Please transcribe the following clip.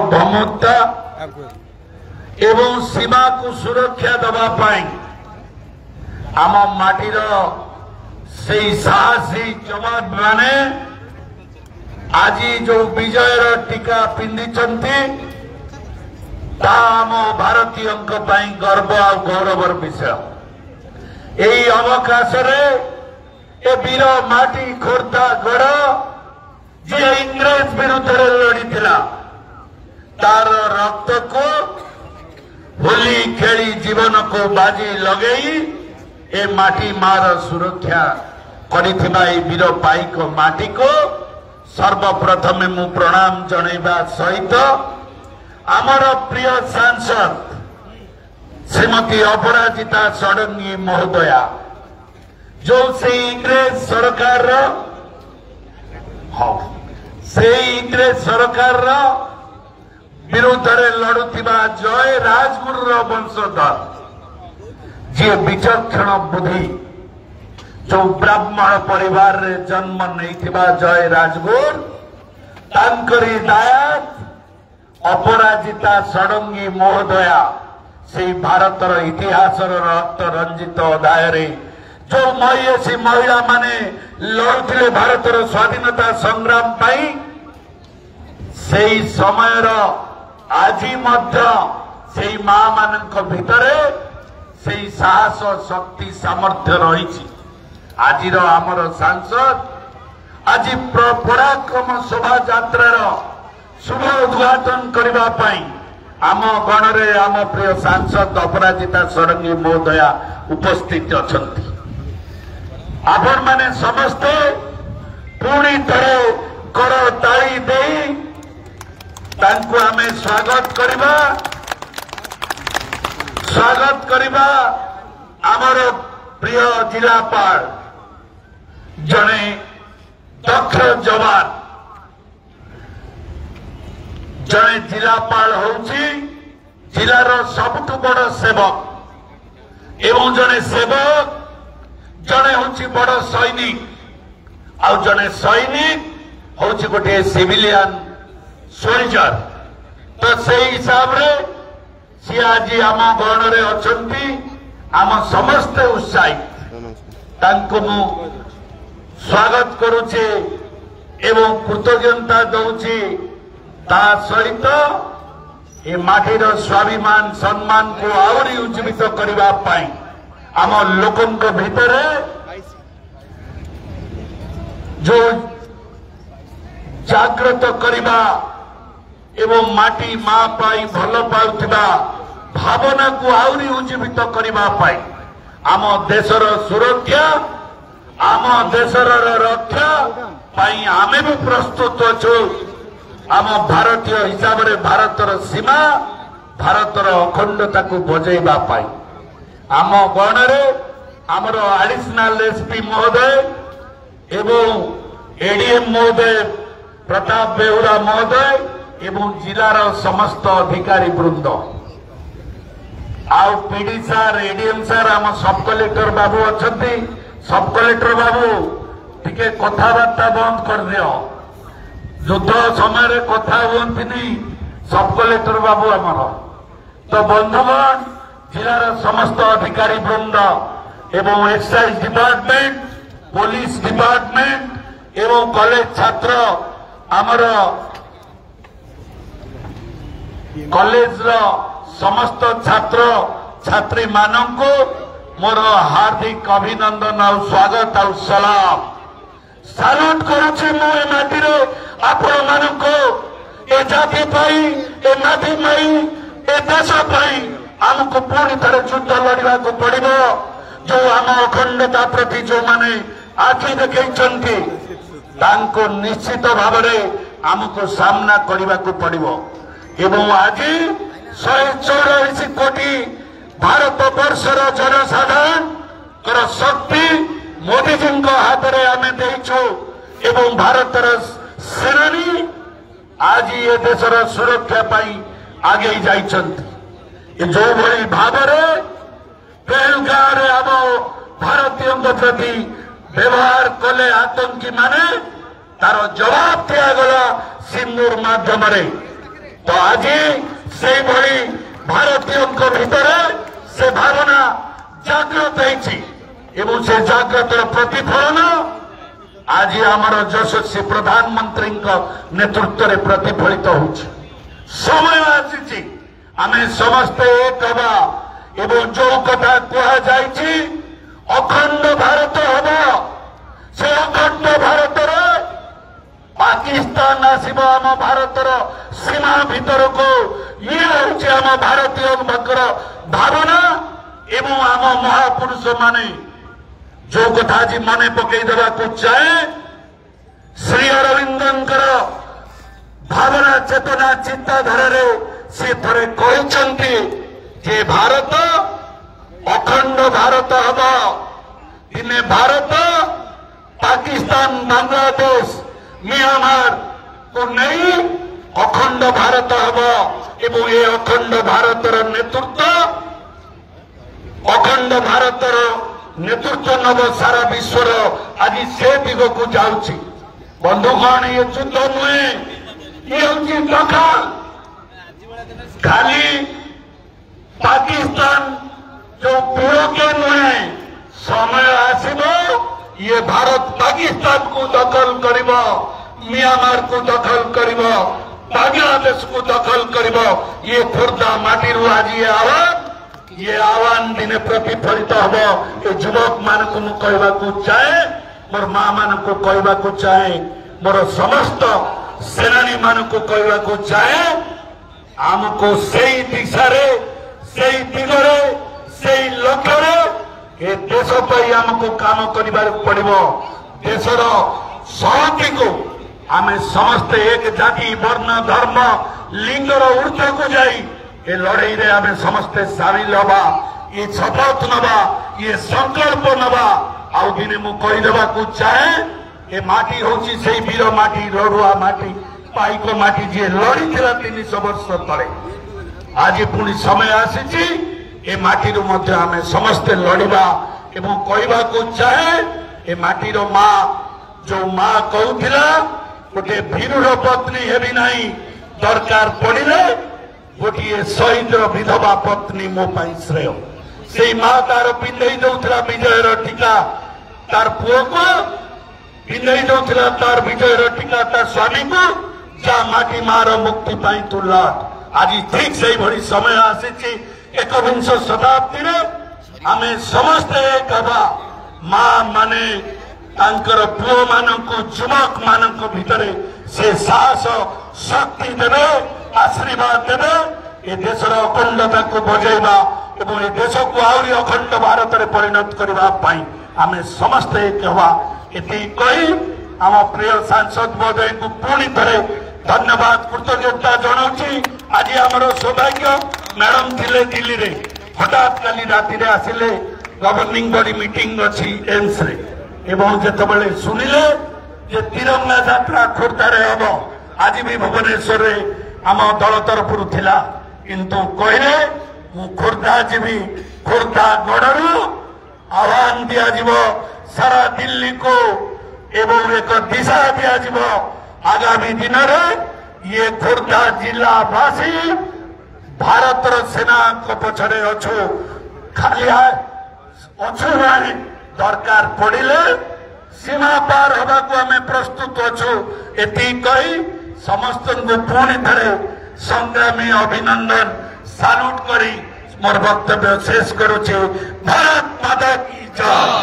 भमता एवं सीमा को सुरक्षा दबा पाई आम माटीर से साहसी जवान माने आज जो विजयर टीका पिंधिचंती आम भारतीय गर्व और गौरवर विषय यही अवकाश ए वीर माटी खोर्धा गढ़ जी इंग्रेज विरुद्ध लड़ी तार रक्त को होली खेली जीवन को बाजी लगेई ए माटी मार सुरक्षा करिथिबा ए वीर पाइक माटी को सर्वप्रथमे मु प्रणाम जणैबा सहित आमर प्रिय सांसद श्रीमती अपराजिता षडंगी महोदया जो से इंग्रेज सरकार इंग्रेज सरकार विरुद्ध लड़ुथिबा जय राजगुरु वंशधर जी विचक्षण बुद्धि जो ब्राह्मण परिवार रे जन्म नहीं जय राजगुरु तांकरी दायात अपराजिता षडंगी महोदया से भारतर इतिहास रक्त रंजित अध्याय जो महिषी महिला माने लड़ुथिले भारतर स्वाधीनता संग्राम पाई से समय आज से मां मान भितरे से साहस शक्ति सामर्थ्य रही आज आमर सांसद आज पराक्रम शोभा यात्रार शुभ उद्घाटन करने आम गण रे आम प्रिय सांसद अपराजिता षडंगी महोदया उपस्थित अछंती आपण माने समस्ते पुणी थरे कर ताली देई तांको आमे स्वागत करिबा आमर प्रिय जिलापाल जने दक्ष जवान जने जिलापाल होउची जिलार सबुठु बड़ सेवक एवं जने सेवक जने होउची बड़ सैनिक आउ जने सैनिक होउची गोटे सिविलियन सोल्जर तो से हिसाब रे सी आज आम गण रे अछंती आम समस्ते उत्साहित तांको मु स्वागत करूचे एवं कृतज्ञता दउची ता सहित ए माटीर स्वाभिमान सम्मान को आवरी उज्जीवित करबा पाई आम लोकंक भितरे जो जागृत करबा एवं माटी मां पाई भल पाउथिबा भावना को आवरी उज्जीवित करबा पाई आम देशर सुरक्षा आम देशर रक्षा पाई आमे भी प्रस्तुत अछु आम भारतीय हिसाब रे भारतर सीमा भारतर अखंडता को बजेबा पाई आम गण रे आमर एडिशनल एसपी महोदय एवं एडीएम महोदय प्रताप बेहुरा महोदय एवं जिलार समस्त अधिकारी वृंद आउ पीडी सार एडीएम सार आम सब कलेक्टर बाबू अच्छी सब कलेक्टर बाबू टिके कथबार्ता बंद कर दियो युद्ध समय कथा हुई सब कलेक्टर बाबू आमर तो बंधुगण जिलार समस्त अधिकारी वृंद एवं एक्साइज डिपार्टमेंट पुलिस डिपार्टमेंट एवं कॉलेज छात्र आमर कॉलेज समस्त छात्र छात्री मानक मोर हार्दिक अभिनंदन और स्वागत और सलाम सालूट करुछि मु ए माटी रे आपण मानक ए जाति पाई ए माटी पाई ए देश पाई आमको पूरी तरह युद्ध लड़वा को पड़ो जो आम अखंडता प्रति जो माने आखि देखते तांको निश्चित भाव आमको सामना करने को पड़ो एवं आज 184 कोटी भारत वर्षर जनसाधारण शक्ति मोदी जी हाथ में आम देचु एवं भारतर सेनानी आज ये देशर सुरक्षा पाई आगे जाइछंती जो भली भाव पहलगाम आम भारतीय प्रति व्यवहार कले आतंकी माने तार जवाब दिगला सिंदूर माध्यम तो आज से भली भारतीय भीतर से भावना जागृत एवं से जागृतर प्रतिफलन आज आमर यशस्वी प्रधानमंत्री नेतृत्व में प्रतिफलित हो समय आसी आम समस्ते एक हवा एवं जो कथा कहुई अखंड भारत हम से अखंड भारत पाकिस्तान आसब आम भारतर सीमा भीतर को ये हूँ आम भारतीय भावना एवं आम महापुरुष माने जो कथा आज मन पकईदेवा चाहे श्री अरविंदर भावना चेतना चिंताधार से थे कहते भारत अखंड भारत हम दिने भारत पाकिस्तान बांग्लादेश म्यांमार को नहीं अखंड भारत हम एवं ये अखंड भारतर नेतृत्व अखंड भारतर नेतृत्व नब सारा विश्वर आज से दिग को जाऊँगी बंधुगण ये युद्ध नुहे ये हूँ दखल खाली पाकिस्तान जो पीड़के नुहे समय आसब ये भारत पाकिस्तान को दखल करिब म्यांमार को दखल करिब बांग्लादेश को दखल करिब ये खोर्धा माटी आज ये आह्वान दिने प्रतिफलित हम ये युवक मान को कहवाक चाहे मोर माँ मान को कहवाक चाहे मोर समस्त सेनानी मान को कहवाक चाहे आमको से दिशा से दिगरे से लक्ष्य ये देश पर आमको काम कर पड़ो देशर सहति को आम समस्ते एक जाति वर्ण धर्म लिंगर ऊर्ध्व को जाई ये लड़ाई रे आम समस्ते सामिल हवा ये शपथ नवा ये संकल्प नवा आउ दिने मु कहीदेवा चाहे ये माटी होची से वीर माटी लड़ुआ माटी पाइक माटी जी लड़ी 300 वर्ष तले आज पुणी समय आसी ए माटी आम समस्ते लड़वा एवं कहवाक चाहे ए माटीर माँ जो माँ कहूला गोटे भीरुर पत्नी हेबी नहीं दरकार पड़े गोटे शहीद विधवा पत्नी मो श्रेय से माँ तार पिंधई दौला विजयर टीका तार पुओ को पिंधई दौला तार विजयर टीका तार स्वामी को जा माटी मार मुक्ति पाई तू लट आज ठीक से भली समय आसी 21 शताब्दी आम समस्ते एक हवा माँ माने तांकर पुओ मानक युवक मानक भितर से साहस शक्ति देवे आशीर्वाद देवे ये देशर अखंडता को बजाइबा एवं ये देश को आहरी अखंड भारत में परिणत करने आम समस्ते एक हवा ये कही आम प्रिय सांसद महोदय को पुणी थे धन्यवाद कृतज्ञता जनाऊँगी आज आमर सौभाग्य मैडम थिले दिल्ली रे हठात काली राति रे आसिले गवर्निंग बॉडी मीटिंग अच्छी एम्स रे एवं जिते शुणिले जे तिरंगा यात्रा खोर्धार हम आज भी भुवनेश्वर रे आम दल तरफ थिला किंतु कहले मु खोर्धा जीवी खोर्धा गढ़ आह्वान दिज्व सारा दिल्ली को एवं एक दिशा दिज्व आगामी दिन में ये खोर्धा जिलावासी भारतर सेना को पछरे अच्छु खाली अच्छु दरकार पड़े सीमा पार हवा को आम प्रस्तुत अच्छु एति कही समस्त को पुणी थे संग्रामी अभिनंदन साल्यूट करी मोर वक्तव्य शेष करुचे। भारत माता की जय।